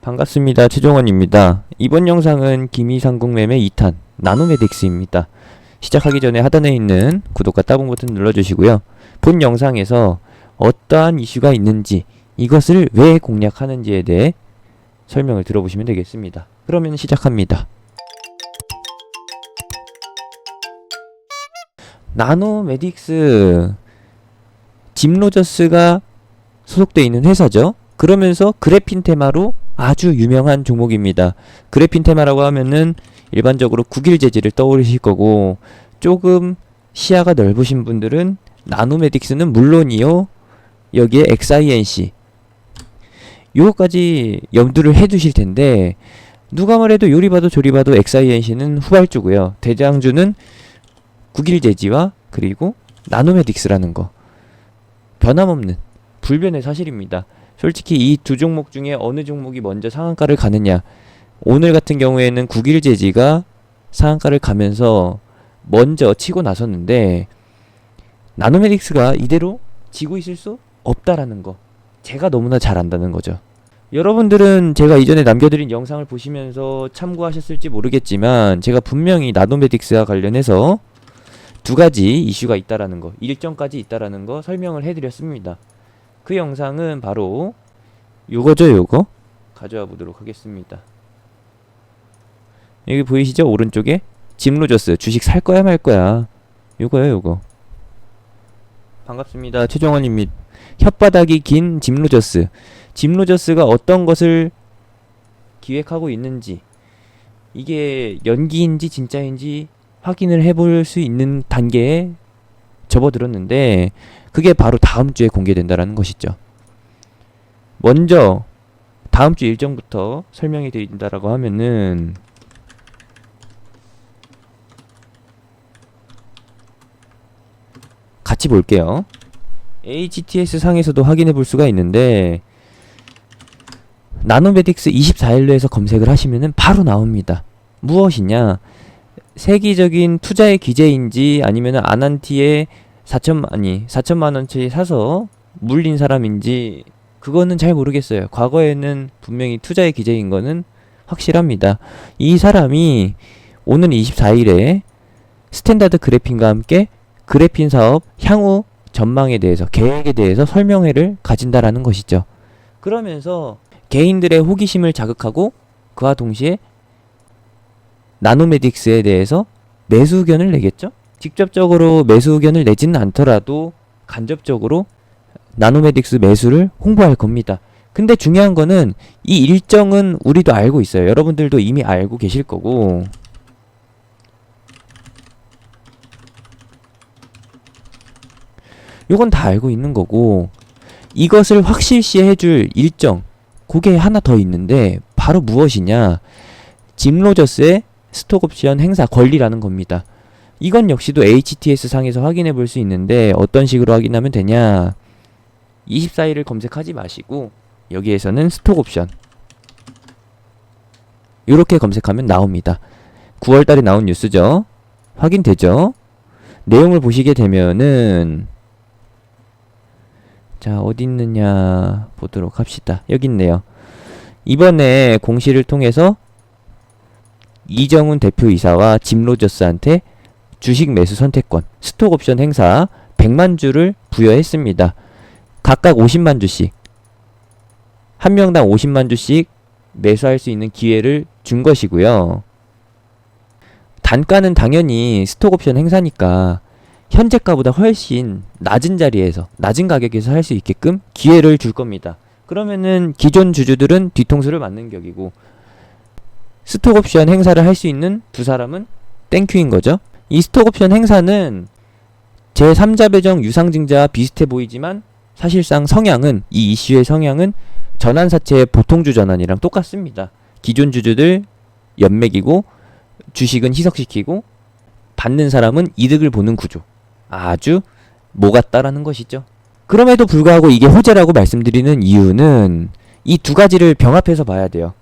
반갑습니다. 최종원입니다. 이번 영상은 기미상궁매매 2탄 나노메딕스입니다. 시작하기 전에 하단에 있는 구독과 따봉 버튼 눌러주시고요. 본 영상에서 어떠한 이슈가 있는지, 이것을 왜 공략하는지에 대해 설명을 들어보시면 되겠습니다. 그러면 시작합니다. 나노메딕스, 짐 로저스가 소속되어 있는 회사죠. 그러면서 그래핀 테마로 아주 유명한 종목입니다. 그래핀 테마라고 하면은 일반적으로 구길 재질을 떠올리실 거고, 조금 시야가 넓으신 분들은 나노메딕스는 물론이요, 여기에 XINC 요거까지 염두를 해두실 텐데, 누가 뭐래도 요리 봐도 조리 봐도 XINC는 후발주고요. 대장주는 구길 재지와 그리고 나노메딕스라는 거, 변함없는 불변의 사실입니다. 솔직히 이 두 종목 중에 어느 종목이 먼저 상한가를 가느냐, 오늘 같은 경우에는 구길 재지가 상한가를 가면서 먼저 치고 나섰는데, 나노메딕스가 이대로 지고 있을 수 없다라는 거, 제가 너무나 잘 안다는 거죠. 여러분들은 제가 이전에 남겨드린 영상을 보시면서 참고하셨을지 모르겠지만, 제가 분명히 나노메딕스와 관련해서 두 가지 이슈가 있다라는 거, 일정까지 있다라는 거 설명을 해드렸습니다. 그 영상은 바로 요거죠. 요거 가져와 보도록 하겠습니다. 여기 보이시죠? 오른쪽에 짐 로저스 주식 살 거야 말 거야, 요거요. 요거. 반갑습니다. 최종원입니다. 혓바닥이 긴 짐 로저스. 짐 로저스가 어떤 것을 기획하고 있는지, 이게 연기인지 진짜인지 확인을 해볼 수 있는 단계에 접어들었는데, 그게 바로 다음 주에 공개된다라는 것이죠. 먼저 다음 주 일정부터 설명해 드린다라고 하면은, 같이 볼게요. HTS 상에서도 확인해 볼 수가 있는데, 나노메딕스 24일로 해서 검색을 하시면은 바로 나옵니다. 무엇이냐? 세계적인 투자의 기재인지 아니면 아난티에 4천만원치 사서 물린 사람인지 그거는 잘 모르겠어요. 과거에는 분명히 투자의 기재인 거는 확실합니다. 이 사람이 오는 24일에 스탠다드 그래핀과 함께 그래핀 사업 향후 전망에 대해서, 계획에 대해서 설명회를 가진다라는 것이죠. 그러면서 개인들의 호기심을 자극하고, 그와 동시에 나노메딕스에 대해서 매수 의견을 내겠죠? 직접적으로 매수 의견을 내지는 않더라도 간접적으로 나노메딕스 매수를 홍보할 겁니다. 근데 중요한 거는 이 일정은 우리도 알고 있어요. 여러분들도 이미 알고 계실 거고, 요건 다 알고 있는 거고, 이것을 확실시 해줄 일정, 그게 하나 더 있는데 바로 무엇이냐? 짐 로저스의 스톡옵션 행사 권리라는 겁니다. 이건 역시도 HTS 상에서 확인해 볼 수 있는데, 어떤 식으로 확인하면 되냐? 24일을 검색하지 마시고 여기에서는 스톡옵션 요렇게 검색하면 나옵니다. 9월달에 나온 뉴스죠. 확인되죠? 내용을 보시게 되면은, 자, 어디 있느냐 보도록 합시다. 여기 있네요. 이번에 공시를 통해서 이정훈 대표이사와 짐 로저스한테 주식 매수 선택권, 스톡옵션 행사 100만 주를 부여했습니다. 각각 50만 주씩, 한 명당 50만 주씩 매수할 수 있는 기회를 준 것이고요. 단가는 당연히 스톡옵션 행사니까 현재가보다 훨씬 낮은 자리에서, 낮은 가격에서 할 수 있게끔 기회를 줄 겁니다. 그러면은 기존 주주들은 뒤통수를 맞는 격이고, 스톡옵션 행사를 할 수 있는 두 사람은 땡큐인 거죠. 이 스톡옵션 행사는 제3자 배정 유상증자와 비슷해 보이지만, 사실상 성향은, 이 이슈의 성향은 전환사채의 보통주 전환이랑 똑같습니다. 기존 주주들 연맥이고, 주식은 희석시키고, 받는 사람은 이득을 보는 구조. 아주 모 같다라는 것이죠. 그럼에도 불구하고 이게 호재라고 말씀드리는 이유는 이 두 가지를 병합해서 봐야 돼요.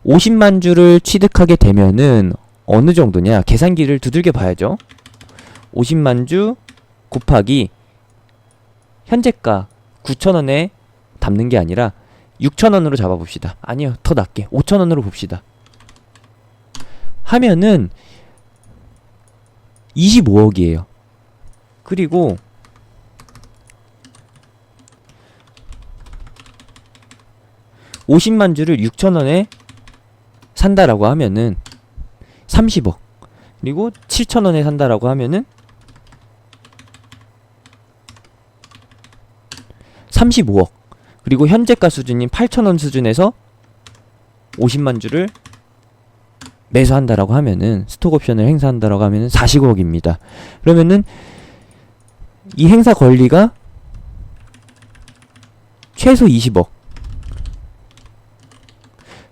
50만 주를 취득하게 되면은 어느 정도냐? 계산기를 두들겨 봐야죠. 50만 주 곱하기 현재가 9,000원에 담는 게 아니라 6,000원으로 잡아봅시다. 아니요, 더 낮게 5,000원으로 봅시다. 하면은 25억이에요. 그리고 (50만) 주를 6,000원에 산다라고 하면은 30억. 그리고 7,000원에 산다라고 하면은 35억. 그리고 현재가 수준인 8,000원 수준에서 50만 주를 매수한다라고 하면은, 스톡 옵션을 행사한다라고 하면은 40억입니다. 그러면은 이 행사 권리가 최소 20억,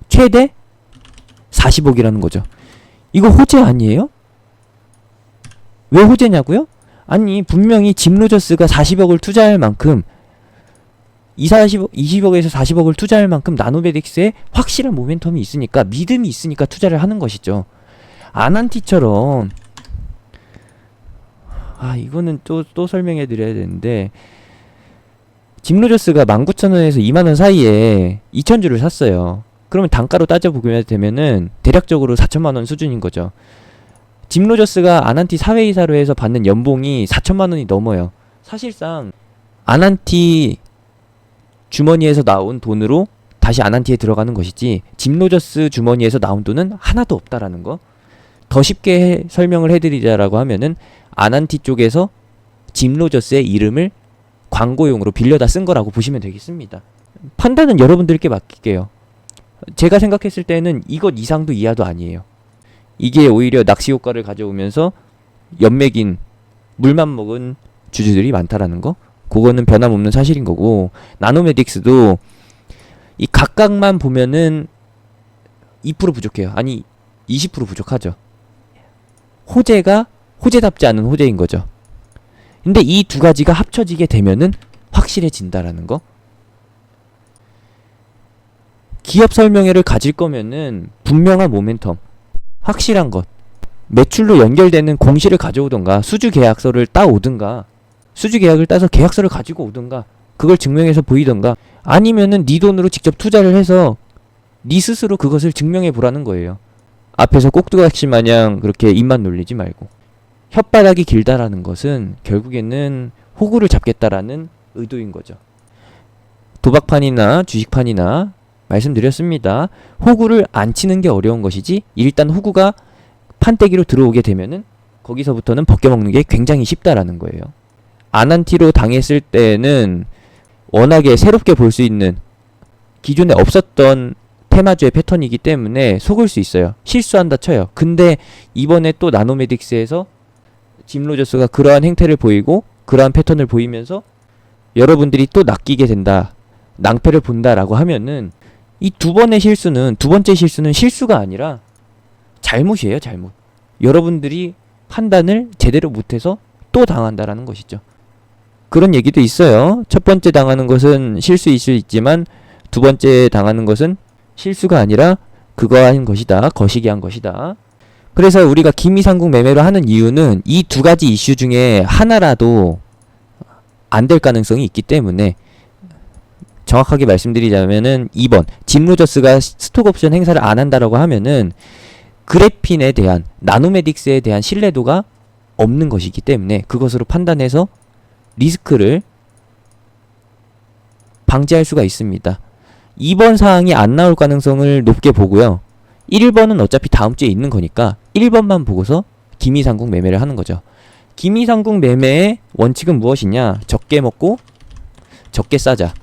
최대 40억이라는 거죠. 이거 호재 아니에요? 왜 호재냐고요? 아니, 분명히 짐 로저스가 40억을 투자할 만큼, 20억에서 40억을 투자할 만큼 나노메딕스에 확실한 모멘텀이 있으니까, 믿음이 있으니까 투자를 하는 것이죠. 아난티처럼, 이거는 또 설명해 드려야 되는데, 짐 로저스가 19,000원에서 20,000원 사이에 2,000주를 샀어요. 그러면 단가로 따져보게 되면은 대략적으로 4,000만원 수준인 거죠. 짐 로저스가 아난티 사회이사로 해서 받는 연봉이 4,000만원이 넘어요. 사실상 아난티 주머니에서 나온 돈으로 다시 아난티에 들어가는 것이지, 짐 로저스 주머니에서 나온 돈은 하나도 없다라는 거. 더 쉽게 설명을 해드리자라고 하면은, 아난티 쪽에서 짐 로저스의 이름을 광고용으로 빌려다 쓴 거라고 보시면 되겠습니다. 판단은 여러분들께 맡길게요. 제가 생각했을 때는 이것 이상도 이하도 아니에요. 이게 오히려 낚시 효과를 가져오면서 연맥인, 물만 먹은 주주들이 많다라는 거, 그거는 변함없는 사실인 거고, 나노메딕스도 이 각각만 보면은 2% 부족해요. 아니, 20% 부족하죠. 호재가 호재답지 않은 호재인 거죠. 근데 이 두 가지가 합쳐지게 되면은 확실해진다라는 거. 기업 설명회를 가질 거면은 분명한 모멘텀, 확실한 것, 매출로 연결되는 공시를 가져오던가, 수주 계약서를 따오든가, 수주 계약을 따서 계약서를 가지고 오든가, 그걸 증명해서 보이던가, 아니면은 네 돈으로 직접 투자를 해서 네 스스로 그것을 증명해 보라는 거예요. 앞에서 꼭두각시 마냥 그렇게 입만 놀리지 말고. 혓바닥이 길다라는 것은 결국에는 호구를 잡겠다라는 의도인 거죠. 도박판이나 주식판이나 말씀드렸습니다. 호구를 안 치는 게 어려운 것이지, 일단 호구가 판때기로 들어오게 되면은 거기서부터는 벗겨먹는 게 굉장히 쉽다라는 거예요. 아난티로 당했을 때는 워낙에 새롭게 볼 수 있는, 기존에 없었던 테마주의 패턴이기 때문에 속을 수 있어요. 실수한다 쳐요. 근데 이번에 또 나노메딕스에서 짐 로저스가 그러한 행태를 보이고 그러한 패턴을 보이면서 여러분들이 또 낚이게 된다, 낭패를 본다라고 하면은, 이 두 번째 실수는 실수가 아니라 잘못이에요, 잘못. 여러분들이 판단을 제대로 못해서 또 당한다라는 것이죠. 그런 얘기도 있어요. 첫 번째 당하는 것은 실수일 수 있지만, 두 번째 당하는 것은 실수가 아니라 그거한 것이다, 거시기한 것이다. 그래서 우리가 기미상국 매매로 하는 이유는 이 두 가지 이슈 중에 하나라도 안 될 가능성이 있기 때문에, 정확하게 말씀드리자면은 2번, 짐 로저스가 스톡옵션 행사를 안 한다라고 하면은 그래핀에 대한, 나노메딕스에 대한 신뢰도가 없는 것이기 때문에 그것으로 판단해서 리스크를 방지할 수가 있습니다. 2번 사항이 안 나올 가능성을 높게 보고요. 1번은 어차피 다음 주에 있는 거니까 1번만 보고서 기미상국 매매를 하는 거죠. 기미상국 매매의 원칙은 무엇이냐? 적게 먹고 적게 싸자.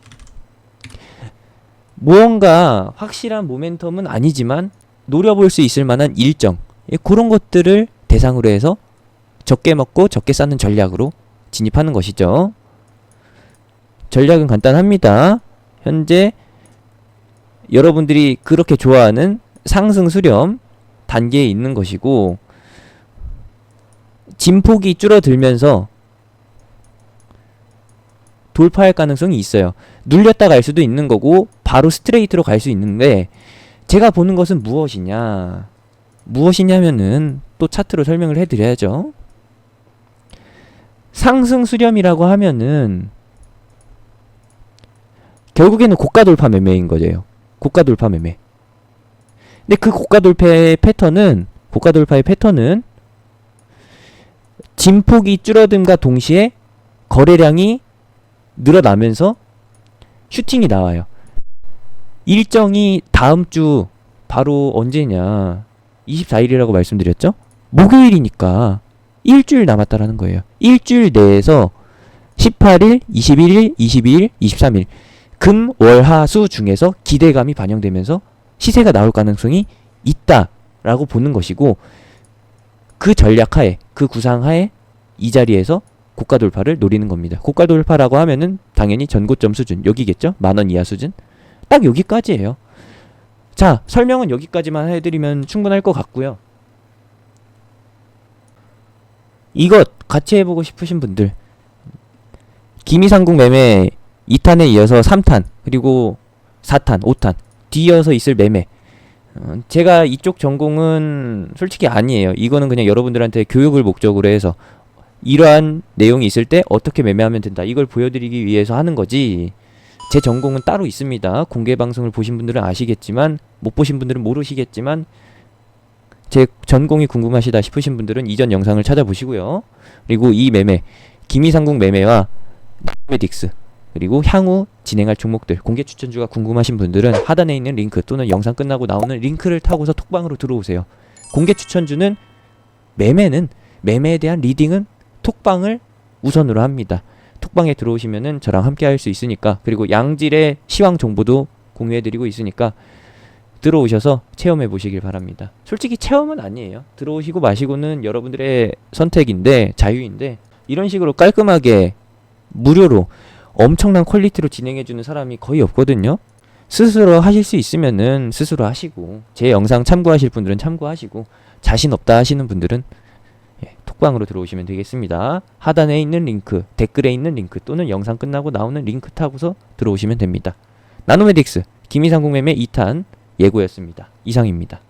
무언가 확실한 모멘텀은 아니지만 노려볼 수 있을 만한 일정, 그런 것들을 대상으로 해서 적게 먹고 적게 싸는 전략으로 진입하는 것이죠. 전략은 간단합니다. 현재 여러분들이 그렇게 좋아하는 상승 수렴 단계에 있는 것이고, 진폭이 줄어들면서 돌파할 가능성이 있어요. 눌렸다 갈 수도 있는 거고 바로 스트레이트로 갈 수 있는데, 제가 보는 것은 무엇이냐면은 또 차트로 설명을 해드려야죠. 상승 수렴이라고 하면은 결국에는 고가 돌파 매매인 거예요. 고가 돌파 매매. 근데 그 고가 돌파의 패턴은 진폭이 줄어듦과 동시에 거래량이 늘어나면서 슈팅이 나와요. 일정이 다음 주 바로 언제냐? 24일이라고 말씀드렸죠? 목요일이니까 일주일 남았다라는 거예요. 일주일 내에서 18일, 21일, 22일, 23일 금, 월, 하, 수 중에서 기대감이 반영되면서 시세가 나올 가능성이 있다라고 보는 것이고, 그 전략하에, 그 구상하에 이 자리에서 고가 돌파를 노리는 겁니다. 고가 돌파라고 하면은 당연히 전고점 수준 여기겠죠? 10,000원 이하 수준? 딱 여기까지예요. 자, 설명은 여기까지만 해드리면 충분할 것 같고요. 이것 같이 해보고 싶으신 분들, 기미상궁 매매 2탄에 이어서 3탄 그리고 4탄, 5탄 뒤이어서 있을 매매, 제가 이쪽 전공은 솔직히 아니에요. 이거는 그냥 여러분들한테 교육을 목적으로 해서 이러한 내용이 있을 때 어떻게 매매하면 된다, 이걸 보여드리기 위해서 하는 거지. 제 전공은 따로 있습니다. 공개 방송을 보신 분들은 아시겠지만, 못 보신 분들은 모르시겠지만, 제 전공이 궁금하시다 싶으신 분들은 이전 영상을 찾아보시고요. 그리고 이 매매, 기미상궁 매매와 나노메딕스, 그리고 향후 진행할 종목들 공개 추천주가 궁금하신 분들은 하단에 있는 링크 또는 영상 끝나고 나오는 링크를 타고서 톡방으로 들어오세요. 공개 추천주는, 매매에 대한 리딩은 톡방을 우선으로 합니다. 톡방에 들어오시면은 저랑 함께 할 수 있으니까, 그리고 양질의 시황 정보도 공유해드리고 있으니까 들어오셔서 체험해 보시길 바랍니다. 솔직히 체험은 아니에요. 들어오시고 마시고는 여러분들의 선택인데, 자유인데, 이런 식으로 깔끔하게 무료로 엄청난 퀄리티로 진행해주는 사람이 거의 없거든요. 스스로 하실 수 있으면은 스스로 하시고, 제 영상 참고하실 분들은 참고하시고, 자신 없다 하시는 분들은 톡방으로 들어오시면 되겠습니다. 하단에 있는 링크, 댓글에 있는 링크 또는 영상 끝나고 나오는 링크 타고서 들어오시면 됩니다. 나노메딕스 기미상궁 매매 2탄 예고였습니다. 이상입니다.